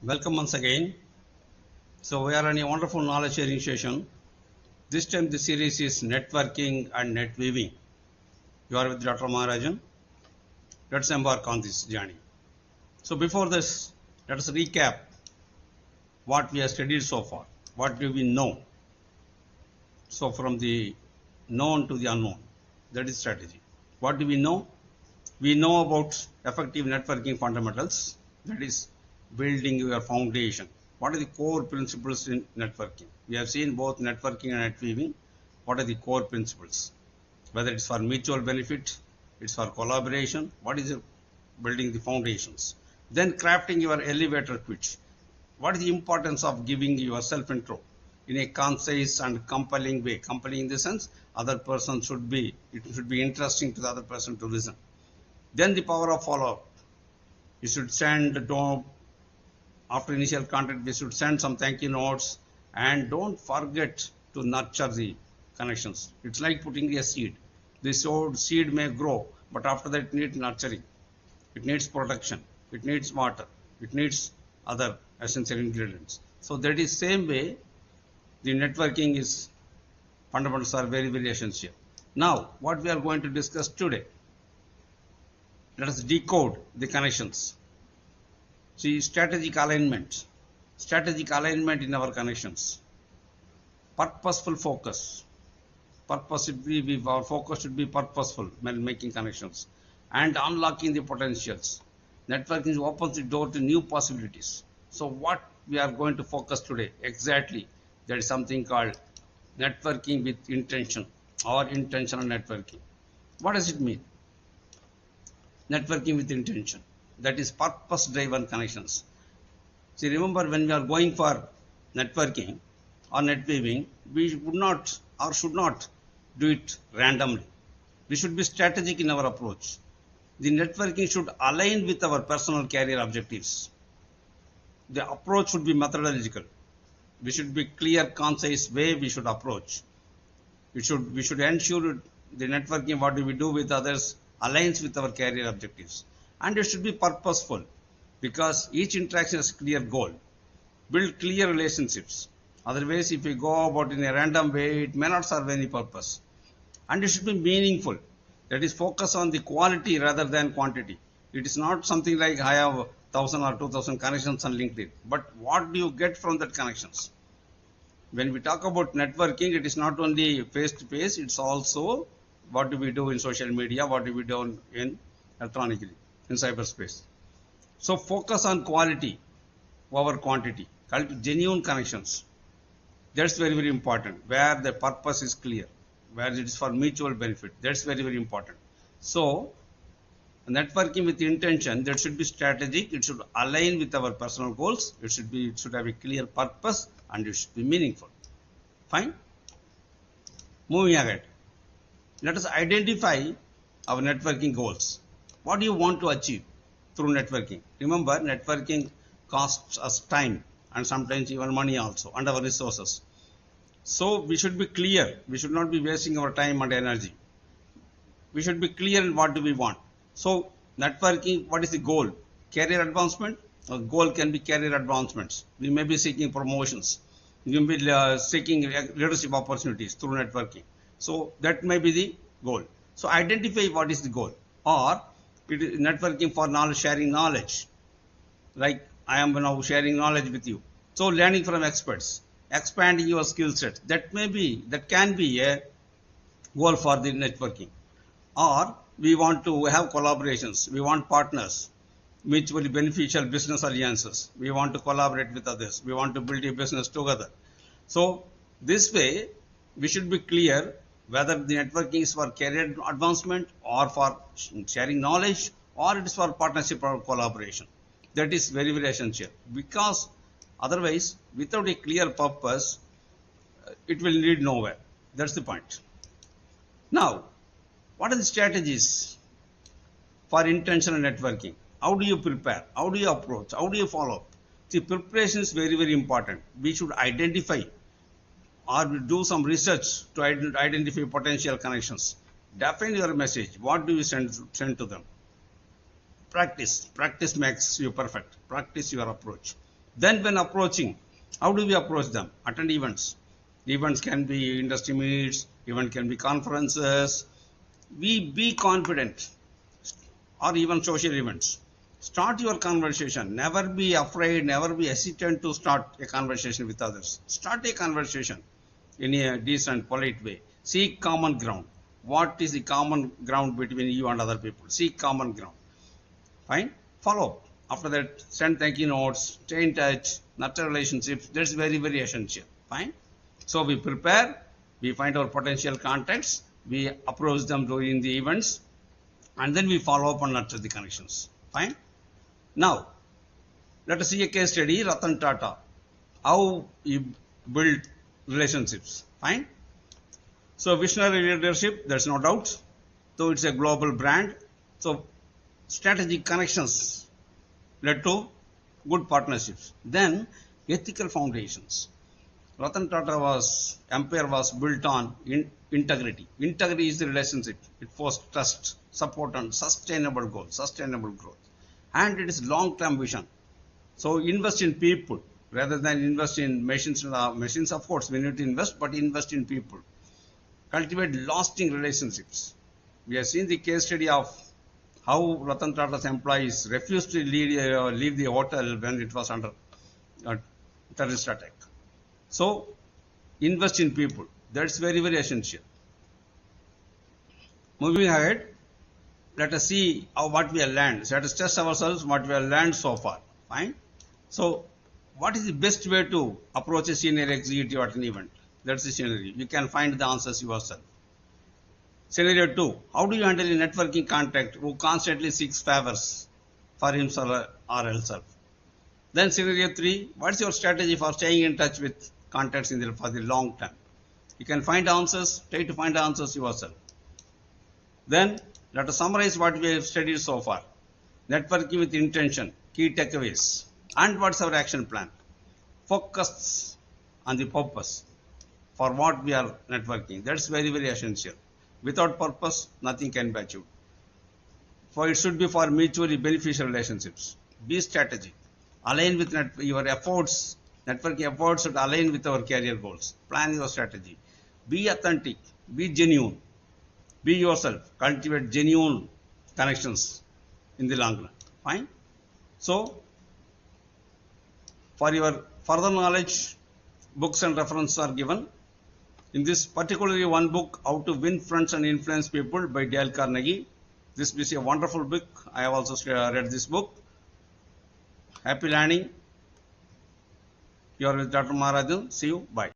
Welcome once again. So we are on a wonderful knowledge sharing session. This time the series is networking and net weaving. You are with Dr. Maharajan. Let's embark on this journey. So before this, let us recap what we have studied so far. What do we know? So from the known to the unknown, that is strategy. What do we know? We know about effective networking fundamentals, that is building your foundation. What are the core principles in networking? We have seen both networking and net weaving. What are the core principles? Whether it's for mutual benefit, it's for collaboration, what is building the foundations? Then crafting your elevator pitch. What is the importance of giving yourself intro in a concise and compelling way? Compelling in the sense, other person it should be interesting to the other person to listen. Then the power of follow-up. You should send, after initial contact, we should send some thank you notes, and don't forget to nurture the connections. It's like putting a seed. This seed may grow, but after that it needs nurturing. It needs protection. It needs water. It needs other essential ingredients. So that is same way the networking is fundamentals are very, very essential. Now, what we are going to discuss today, let us decode the connections. See, strategic alignment in our connections, purposeful focus. Our focus should be purposeful when making connections and unlocking the potentials. Networking opens the door to new possibilities. So what we are going to focus today exactly, there is something called networking with intention or intentional networking. What does it mean? Networking with intention, that is purpose driven connections. See, remember, when we are going for networking or net weaving, we would not or should not do it randomly. We should be strategic in our approach. The networking should align with our personal career objectives. The approach should be methodological. We should be clear, concise way we should approach. We should ensure the networking, what do we do with others, aligns with our career objectives. And it should be purposeful, because each interaction has a clear goal. Build clear relationships. Otherwise, if we go about in a random way, it may not serve any purpose. And it should be meaningful. That is, focus on the quality rather than quantity. It is not something like I have 1,000 or 2,000 connections on LinkedIn. But what do you get from that connections? When we talk about networking, it is not only face to face, it's also what do we do in social media, what do we do in electronically, in cyberspace. So focus on quality over quantity, genuine connections. That's very, very important, where the purpose is clear, where it is for mutual benefit. That's very, very important. So networking with intention, that should be strategic. It should align with our personal goals. It should have a clear purpose, and it should be meaningful. Fine. Moving ahead, let us identify our networking goals. What do you want to achieve through networking? Remember, networking costs us time and sometimes even money also, and our resources. So we should be clear. We should not be wasting our time and energy. We should be clear in what do we want. So networking, what is the goal? Career advancement. A goal can be career advancements. We may be seeking promotions. We may be seeking leadership opportunities through networking. So that may be the goal. So identify what is the goal. Or it is networking for knowledge, sharing knowledge. Like I am now sharing knowledge with you. So learning from experts, expanding your skill set. That can be a goal for the networking. Or we want to have collaborations. We want partners, mutually beneficial business alliances. We want to collaborate with others. We want to build a business together. So this way, we should be clear whether the networking is for career advancement or for sharing knowledge, or it is for partnership or collaboration. That is very, very essential, because otherwise, without a clear purpose, it will lead nowhere. That's the point. Now, what are the strategies for intentional networking? How do you prepare? How do you approach? How do you follow up? The preparation is very, very important. We should identify or do some research to identify potential connections. Define your message. What do you send to them? Practice makes you perfect. Practice your approach. Then when approaching, how do we approach them? Attend events. Events can be industry meets, event can be conferences. We be confident, or even social events. Start your conversation. Never be afraid, never be hesitant to start a conversation with others. Start a conversation in a decent, polite way. Seek common ground. What is the common ground between you and other people? Seek common ground. Fine. Follow up. After that, send thank you notes, stay in touch, nurture relationships. That's very, very essential. Fine. So we prepare, we find our potential contacts, we approach them during the events, and then we follow up and nurture the connections. Fine. Now, let us see a case study, Ratan Tata. How he built relationships. Fine. So visionary leadership, there's no doubt. So it's a global brand. So strategic connections led to good partnerships. Then ethical foundations. Ratan Tata empire was built on integrity. Integrity is the relationship. It fosters trust, support, and sustainable goals, sustainable growth. And it is long-term vision. So invest in people rather than invest in machines. Machines, of course, we need to invest, but invest in people. Cultivate lasting relationships. We have seen the case study of how Ratan Tata's employees refused to leave the hotel when it was under terrorist attack. So, invest in people. That's very, very essential. Moving ahead, let us see what we have learned. So let us test ourselves what we have learned so far. Fine. So, what is the best way to approach a senior executive at an event? That's the scenario. You can find the answers yourself. Scenario 2. How do you handle a networking contact who constantly seeks favors for himself or herself? Then scenario 3. What's your strategy for staying in touch with contacts for the long term? You can find answers. Try to find answers yourself. Then let us summarize what we have studied so far. Networking with intention, key takeaways, and what's our action plan. Focus on the purpose for what we are networking. That's very, very essential. Without purpose, nothing can be achieved. For it should be for mutually beneficial relationships. Be strategic. Align with your efforts. Networking efforts should align with our career goals. Plan your strategy. Be authentic. Be genuine. Be yourself. Cultivate genuine connections in the long run. Fine. So, for your further knowledge, books and references are given. In this particularly one book, How to Win Friends and Influence People by Dale Carnegie. This is a wonderful book. I have also read this book. Happy learning. You are with Dr. Maharajan. See you. Bye.